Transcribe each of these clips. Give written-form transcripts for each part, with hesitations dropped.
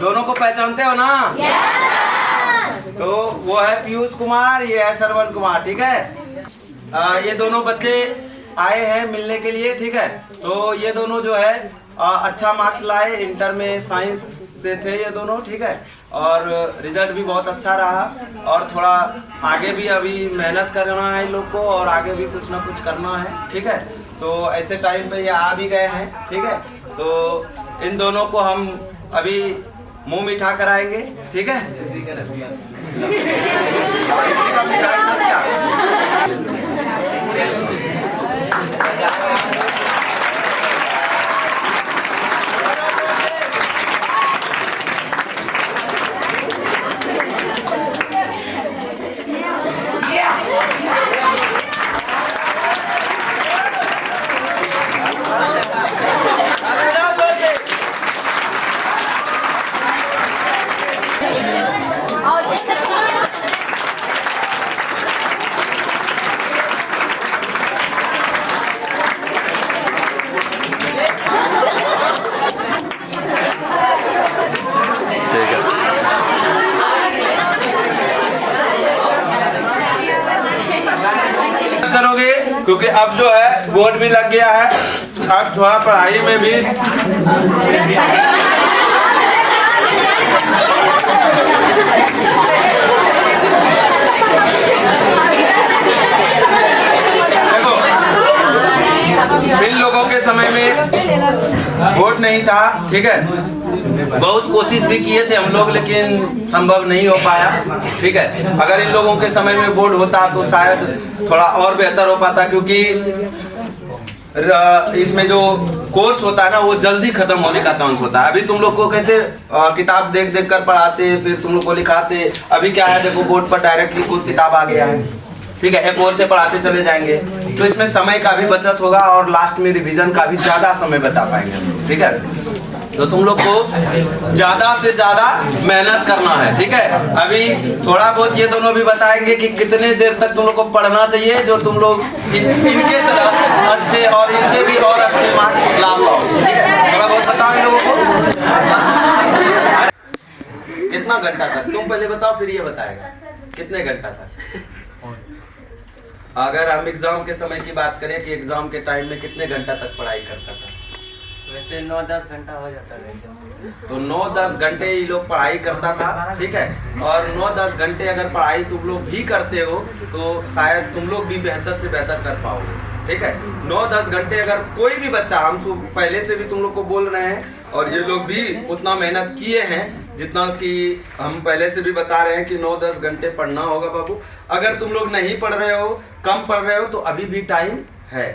दोनों को पहचानते हो ना? तो वो है पीयूष कुमार, ये है श्रवण कुमार, ठीक है। ये दोनों बच्चे आए हैं मिलने के लिए, ठीक है। तो ये दोनों जो है अच्छा मार्क्स लाए, इंटर में साइंस से थे ये दोनों, ठीक है। और रिजल्ट भी बहुत अच्छा रहा, और थोड़ा आगे भी अभी मेहनत करना है इन लोग को, और आगे भी कुछ ना कुछ करना है, ठीक है। तो ऐसे टाइम पे ये आ भी गए हैं, ठीक है। तो इन दोनों को हम अभी मुंह मीठा कराएंगे, ठीक है। इसी का करोगे, क्योंकि अब जो है बोर्ड भी लग गया है, अब थोड़ा पढ़ाई में भी देखो, इन लोगों के समय में वोट नहीं था, ठीक है। बहुत कोशिश भी किए थे हम लोग, लेकिन संभव नहीं हो पाया, ठीक है। अगर इन लोगों के समय में बोर्ड होता तो शायद थोड़ा और बेहतर हो पाता, क्योंकि इसमें जो कोर्स होता है ना, वो जल्दी खत्म होने का चांस होता है। अभी तुम लोग को कैसे किताब देख देख कर पढ़ाते, फिर तुम लोग को लिखाते, अभी क्या है देखो बोर्ड पर डायरेक्टली कोई किताब आ गया है, ठीक है। एक और से पढ़ाते चले जाएंगे, तो इसमें समय का भी बचत होगा, और लास्ट में रिवीजन का भी ज्यादा समय बचा पाएंगे, ठीक है। तो तुम लोग को ज्यादा से ज्यादा मेहनत करना है, ठीक है। अभी थोड़ा बहुत ये दोनों भी बताएंगे कि कितने देर तक तुम लोग को पढ़ना चाहिए, जो तुम लोग इनके तरफ अच्छे और इनसे भी और अच्छे मार्क्स ला पाओ। थोड़ा बहुत बताओ इन लोगों को कितना घंटा तक, तुम पहले बताओ फिर ये बताएगा कितने घंटा तक। अगर हम एग्जाम के समय की बात करें कि एग्जाम के टाइम में कितने घंटा तक पढ़ाई करता था? वैसे 9-10 घंटा हो जाता है। तो 9-10 घंटे ये लोग पढ़ाई करता था, ठीक है। और 9-10 घंटे अगर पढ़ाई तुम लोग भी करते हो तो शायद तुम लोग भी बेहतर से बेहतर कर पाओगे, ठीक है। 9-10 घंटे अगर कोई भी बच्चा, हम पहले से भी तुम लोग को बोल रहे हैं, और ये लोग भी उतना मेहनत किए हैं जितना कि हम पहले से भी बता रहे हैं कि 9-10 घंटे पढ़ना होगा बाबू। अगर तुम लोग नहीं पढ़ रहे हो, कम पढ़ रहे हो, तो अभी भी टाइम है,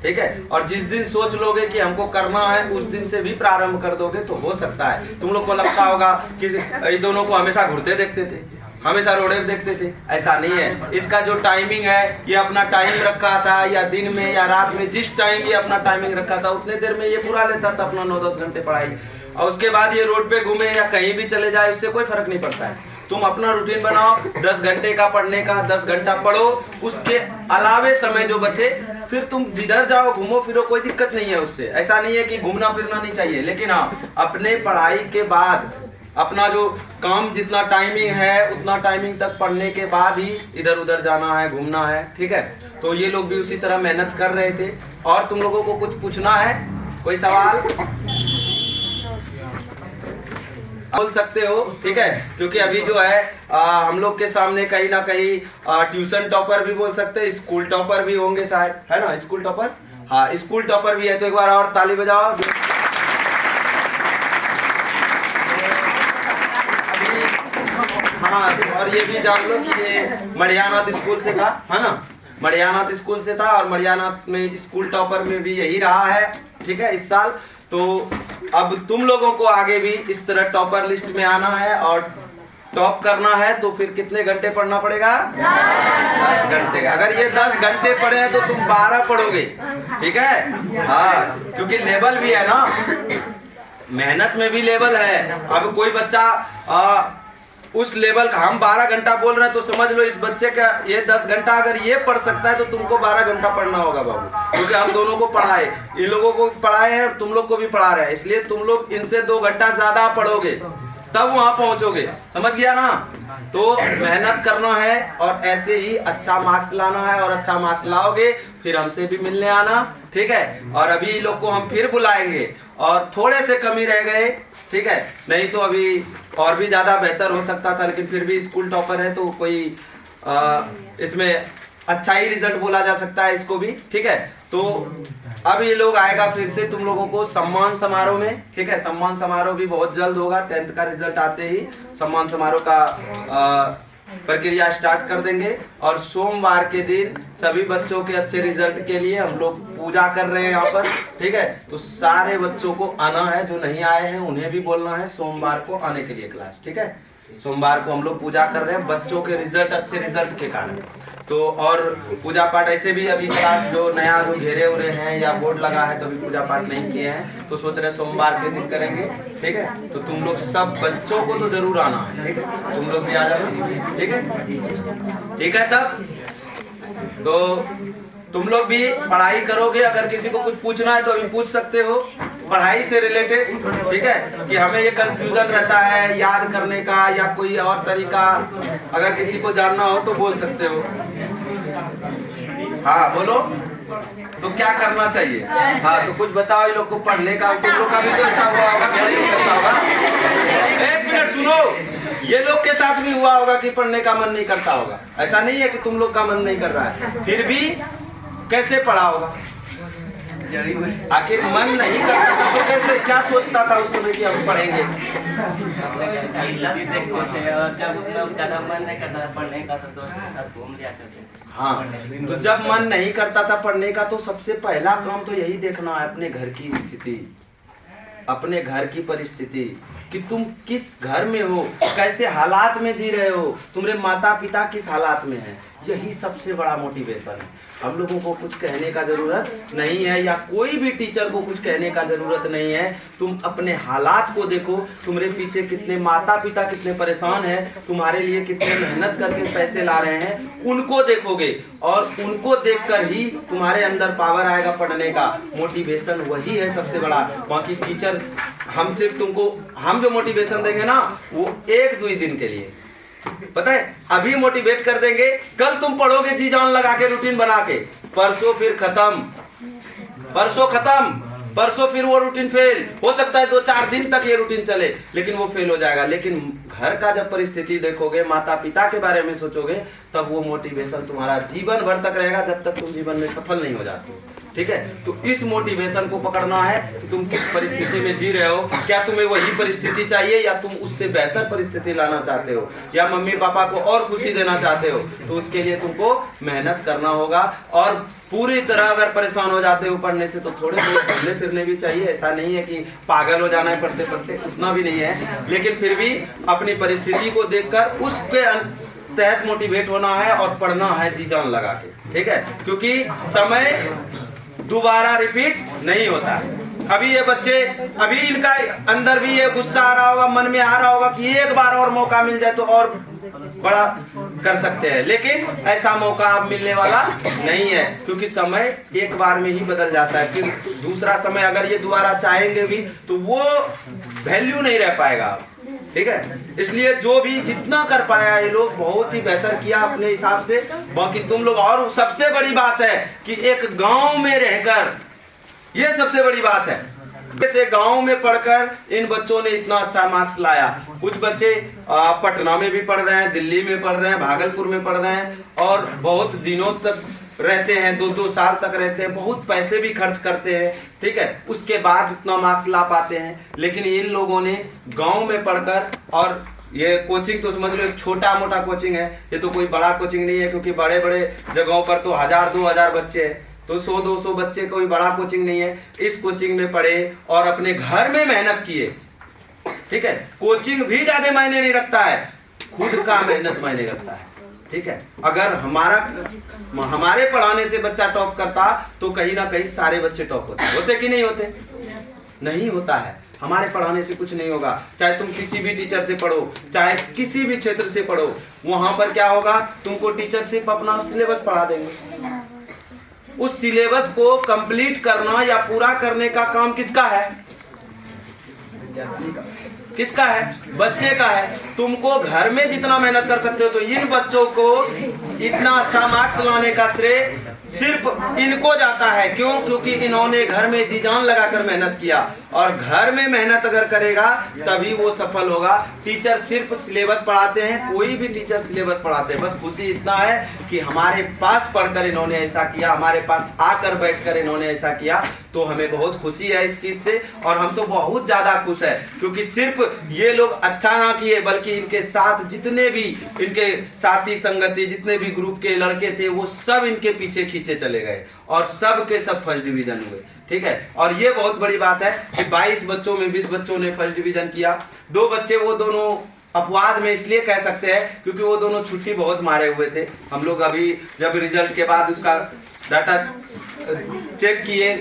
ठीक है। और जिस दिन सोच लोगे कि हमको करना है, उस दिन से भी प्रारंभ कर दोगे तो हो सकता है। तुम लोग को लगता होगा कि ये दोनों को हमेशा घुरते देखते थे, हमेशा रोडे देखते थे, ऐसा नहीं है। इसका जो टाइमिंग है, ये अपना टाइम रखा था, या दिन में या रात में, जिस टाइम ये अपना टाइमिंग रखा था उतने देर में ये पूरा लेता था अपना 9-10 घंटे पढ़ाई। और उसके बाद ये रोड पे घूमे या कहीं भी चले जाए, उससे कोई फर्क नहीं पड़ता है। तुम अपना रूटीन बनाओ, 10 घंटे का पढ़ने का, 10 घंटा पढ़ो, उसके अलावे समय जो बचे फिर तुम जिधर जाओ घूमो फिरो, कोई दिक्कत नहीं है उससे। ऐसा नहीं है कि घूमना फिरना नहीं चाहिए, लेकिन हाँ अपने पढ़ाई के बाद अपना जो काम जितना टाइमिंग है उतना टाइमिंग तक पढ़ने के बाद ही इधर उधर जाना है, घूमना है, ठीक है। तो ये लोग भी उसी तरह मेहनत कर रहे थे। और तुम लोगों को कुछ पूछना है, कोई सवाल बोल सकते हो, ठीक है। क्योंकि अभी जो है हम लोग के सामने कहीं ना कहीं ट्यूशन टॉपर भी बोल सकते हैं, स्कूल टॉपर भी होंगे शायद, है ना? स्कूल टॉपर, हाँ स्कूल टॉपर भी है। तो एक बार और ताली बजाओ। हाँ, और ये भी जान लो कि ये मड़ियानाथ स्कूल से था, है ना? मड़ियानाथ स्कूल से था, और मड़ियानाथ में स्कूल टॉपर में भी यही रहा है, ठीक है, इस साल। तो अब तुम लोगों को आगे भी इस तरह टॉपर लिस्ट में आना है और टॉप करना है, तो फिर कितने घंटे पढ़ना पड़ेगा? 10 घंटे। अगर ये 10 घंटे पढ़े हैं तो तुम 12 पढ़ोगे, ठीक है। हाँ, क्योंकि लेवल भी है ना, मेहनत में भी लेवल है। अब कोई बच्चा उस लेवल का। हम 12 घंटा बोल रहे हैं तो समझ लो इस बच्चे का ये 10 घंटा अगर ये पढ़ सकता है तो तुमको 12 घंटा पढ़ना होगा बाबू, क्योंकि हम दोनों को पढ़ाए, इन लोगों को पढ़ाए हैं और तुम लोग को भी पढ़ा रहे हैं, इसलिए तुम लोग इनसे 2 घंटा ज्यादा पढ़ोगे तब वहां पहुंचोगे। समझ गया ना? तो मेहनत करना है और ऐसे ही अच्छा मार्क्स लाना है, और अच्छा मार्क्स लाओगे फिर हमसे भी मिलने आना, ठीक है? और अभी लोग को हम फिर बुलाएंगे और थोड़े से कमी रह गए, ठीक है? नहीं तो अभी और भी ज्यादा बेहतर हो सकता था, लेकिन फिर भी स्कूल टॉपर है तो कोई इसमें अच्छा ही रिजल्ट बोला जा सकता है इसको भी, ठीक है? तो अब ये लोग आएगा फिर से तुम लोगों को सम्मान समारोह में, ठीक है? सम्मान समारोह भी बहुत जल्द होगा, 10th का रिजल्ट आते ही सम्मान समारोह का प्रक्रिया स्टार्ट कर देंगे। और सोमवार के दिन सभी बच्चों के अच्छे रिजल्ट के लिए हम लोग पूजा कर रहे हैं यहाँ पर, ठीक है? तो सारे बच्चों को आना है, जो नहीं आए हैं उन्हें भी बोलना है सोमवार को आने के लिए क्लास, ठीक है? सोमवार को हम लोग पूजा कर रहे हैं बच्चों के रिजल्ट, अच्छे रिजल्ट के कारण। तो और पूजा पाठ ऐसे भी अभी क्लास जो नया जो घेरे उरे हैं या बोर्ड लगा है तो अभी पूजा पाठ नहीं किए हैं, तो सोच रहे हैं सोमवार के दिन करेंगे, ठीक है? तो तुम लोग सब बच्चों को तो जरूर आना है, ठीक है? तुम लोग भी आ जाना, ठीक है? ठीक है तब तो तुम लोग भी पढ़ाई करोगे, अगर किसी को कुछ पूछना है तो अभी पूछ सकते हो पढ़ाई से रिलेटेड, ठीक है? कि हमें ये कंफ्यूजन रहता है याद करने का या कोई और तरीका, अगर किसी को जानना हो तो बोल सकते हो। हाँ बोलो, तो क्या करना चाहिए? हाँ तो कुछ बताओ ये लोग को पढ़ने का, तुम लोग का भी तो ऐसा हुआ होगा कि नहीं करता होगा? 1 मिनट सुनो, ये लोग के साथ भी हुआ होगा कि पढ़ने का मन नहीं करता होगा, ऐसा नहीं है कि तुम लोग का मन नहीं कर रहा है, फिर भी कैसे पढ़ा होगा? आखिर मन नहीं करता तो कैसे, क्या सोचता था उस समय कि हम पढ़ेंगे? और जब ज्यादा मन नहीं करता था पढ़ने का तो दोस्त के साथ घूम लिया करते। हाँ तो जब मन नहीं करता था पढ़ने का तो सबसे पहला काम तो यही देखना है अपने घर की स्थिति, अपने घर की परिस्थिति, कि तुम किस घर में हो, कैसे हालात में जी रहे हो, तुम्हारे माता पिता किस हालात में हैं, यही सबसे बड़ा मोटिवेशन है। हम लोगों को कुछ कहने का जरूरत नहीं है, या कोई भी टीचर को कुछ कहने का जरूरत नहीं है। तुम अपने हालात को देखो, तुम्हारे पीछे कितने माता पिता कितने परेशान हैं, तुम्हारे लिए कितने मेहनत करके पैसे ला रहे हैं, उनको देखोगे और उनको देखकर ही तुम्हारे अंदर पावर आएगा पढ़ने का। मोटिवेशन वही है सबसे बड़ा। बाकी टीचर हम सिर्फ तुमको, हम जो मोटिवेशन देंगे ना वो 1-2 दिन के लिए, पता है, अभी मोटिवेट कर देंगे, कल तुम पढ़ोगे जी जान लगा के रूटीन बना के, परसों फिर खत्म, परसों खत्म, परसों फिर वो रूटीन फेल हो सकता है। 2-4 दिन तक ये रूटीन चले लेकिन वो फेल हो जाएगा। लेकिन घर का जब परिस्थिति देखोगे, माता पिता के बारे में सोचोगे, तब वो मोटिवेशन तुम्हारा जीवन भर तक रहेगा, जब तक तुम जीवन में सफल नहीं हो जाते, ठीक है? तो इस मोटिवेशन को पकड़ना है कि तुम किस परिस्थिति में जी रहे हो, क्या तुम्हें वही परिस्थिति चाहिए या तुम उससे बेहतर परिस्थिति लाना चाहते हो, या मम्मी पापा को और खुशी देना चाहते हो, तो उसके लिए तुमको मेहनत करना होगा। और पूरी तरह अगर परेशान हो जाते हो पढ़ने से तो थोड़े बहुत घूमने फिरने भी चाहिए, ऐसा नहीं है कि पागल हो जाना है पढ़ते पढ़ते, उतना भी नहीं है, लेकिन फिर भी अपनी परिस्थिति को देखकर उसके तहत मोटिवेट होना है और पढ़ना है जी जान लगा के, ठीक है? क्योंकि समय दोबारा रिपीट नहीं होता है। अभी ये बच्चे, अभी इनका अंदर भी ये गुस्सा आ रहा होगा, मन में आ रहा होगा कि एक बार और मौका मिल जाए तो और बड़ा कर सकते हैं, लेकिन ऐसा मौका अब मिलने वाला नहीं है, क्योंकि समय एक बार में ही बदल जाता है। फिर दूसरा समय अगर ये दोबारा चाहेंगे भी तो वो वैल्यू नहीं रह पाएगा, ठीक है? इसलिए जो भी जितना कर पाया ये लोग बहुत ही बेहतर किया अपने हिसाब से। बाकी तुम लोग, और सबसे बड़ी बात है कि एक गांव में रहकर, ये सबसे बड़ी बात है, जैसे गांव में पढ़कर इन बच्चों ने इतना अच्छा मार्क्स लाया। कुछ बच्चे पटना में भी पढ़ रहे हैं, दिल्ली में पढ़ रहे हैं, भागलपुर में पढ़ रहे हैं, और बहुत दिनों तक रहते हैं, 2-2 साल तक रहते हैं, बहुत पैसे भी खर्च करते हैं, ठीक है? उसके बाद इतना मार्क्स ला पाते हैं। लेकिन इन लोगों ने गांव में पढ़कर, और ये कोचिंग तो समझ लो एक छोटा मोटा कोचिंग है, ये तो कोई बड़ा कोचिंग नहीं है, क्योंकि बड़े बड़े जगहों पर तो 1000-2000 बच्चे हैं, तो 100-200 बच्चे कोई बड़ा कोचिंग नहीं है। इस कोचिंग में पढ़े और अपने घर में मेहनत किए, ठीक है? कोचिंग भी ज्यादा मायने नहीं रखता है, खुद का मेहनत मायने रखता है, ठीक है? अगर हमारे पढ़ाने से बच्चा टॉप करता तो कहीं ना कहीं सारे बच्चे टॉप होते कि नहीं होते? नहीं होता है। हमारे पढ़ाने से कुछ नहीं होगा। चाहे तुम किसी भी टीचर से पढ़ो, चाहे किसी भी क्षेत्र से पढ़ो, वहां पर क्या होगा, तुमको टीचर सिर्फ अपना सिलेबस पढ़ा देंगे। उस सिलेबस को कंप्लीट करना या पूरा करने का काम किसका है? किसका है? बच्चे का है। तुमको घर में जितना मेहनत कर सकते हो, तो इन बच्चों को इतना अच्छा मार्क्स लाने का श्रेय सिर्फ इनको जाता है। क्यों? क्योंकि इन्होंने घर में जी जान लगाकर मेहनत किया, और घर में मेहनत अगर करेगा तभी वो सफल होगा। टीचर सिर्फ सिलेबस पढ़ाते हैं, कोई भी टीचर सिलेबस पढ़ाते हैं, बस खुशी इतना है कि हमारे पास पढ़कर इन्होंने ऐसा किया, हमारे पास आकर बैठकर इन्होंने ऐसा किया, तो हमें बहुत खुशी है इस चीज से। और हम तो बहुत ज्यादा खुश है, क्योंकि सिर्फ ये लोग अच्छा ना किए, बल्कि इनके साथ जितने भी इनके साथी संगति, जितने भी ग्रुप के लड़के थे, वो सब इनके पीछे खींचे चले गए, और सब के सब फर्स्ट डिवीजन हुए। ठीक है, और ये बहुत बड़ी बात है कि 22 बच्चों में 20 बच्चों ने फर्स्ट डिवीजन किया। 2 बच्चे, वो दोनों अपवाद में इसलिए कह सकते हैं क्योंकि वो दोनों छुट्टी बहुत मारे हुए थे। हम लोग अभी जब रिजल्ट के बाद उसका डाटा चेक किए,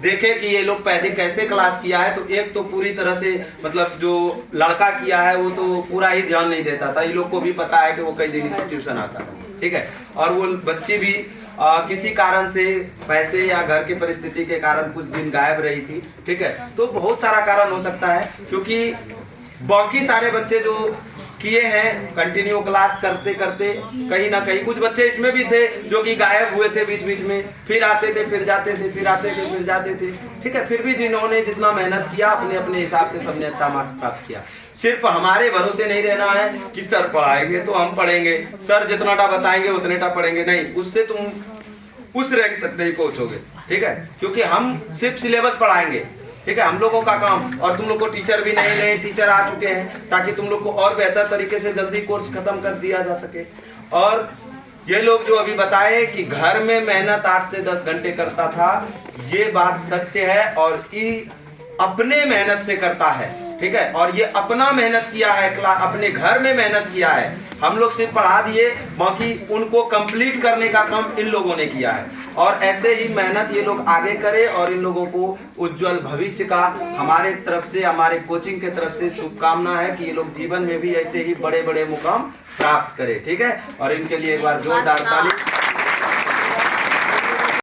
देखे कि ये लोग पहले कैसे क्लास किया है, तो एक तो पूरी तरह से, मतलब जो लड़का किया है वो तो पूरा ही ध्यान नहीं देता था। ये लोग को भी पता है कि वो कई दिन से ट्यूशन आता था। ठीक है, और वो बच्ची भी किसी कारण से, पैसे या घर की परिस्थिति के कारण कुछ दिन गायब रही थी। ठीक है, तो बहुत सारा कारण हो सकता है, क्योंकि बाकी सारे बच्चे जो किए हैं कंटिन्यू क्लास करते करते, कहीं ना कहीं कुछ बच्चे इसमें भी थे जो कि गायब हुए थे बीच बीच में, फिर आते थे फिर जाते थे, फिर आते थे फिर जाते थे। ठीक है, फिर भी जिन्होंने जितना मेहनत किया अपने अपने हिसाब से सबने अच्छा मार्क्स प्राप्त किया। सिर्फ हमारे भरोसे नहीं रहना है कि सर पढ़ाएंगे तो हम पढ़ेंगे, सर जितनाटा बताएंगे उतनेटा पढ़ेंगे, नहीं, उससे तुम उस रैंक तक नहीं पहुंचोगे। ठीक है, क्योंकि हम सिर्फ सिलेबस पढ़ाएंगे। ठीक है, हम लोगों का काम, और तुम लोग को टीचर भी नए नए टीचर आ चुके हैं, ताकि तुम लोग को और बेहतर तरीके से जल्दी कोर्स खत्म कर दिया जा सके। और ये लोग जो अभी बताए कि घर में मेहनत 8 से 10 घंटे करता था, ये बात सत्य है, और ये अपने मेहनत से करता है। ठीक है, और ये अपना मेहनत किया है, अपने घर में मेहनत किया है। हम लोग सिर्फ पढ़ा दिए, बाकी उनको कंप्लीट करने का काम इन लोगों ने किया है। और ऐसे ही मेहनत ये लोग आगे करें, और इन लोगों को उज्जवल भविष्य का हमारे तरफ से, हमारे कोचिंग के तरफ से शुभकामना है कि ये लोग जीवन में भी ऐसे ही बड़े बड़े मुकाम प्राप्त करें। ठीक है, और इनके लिए एक बार जोरदार ताली।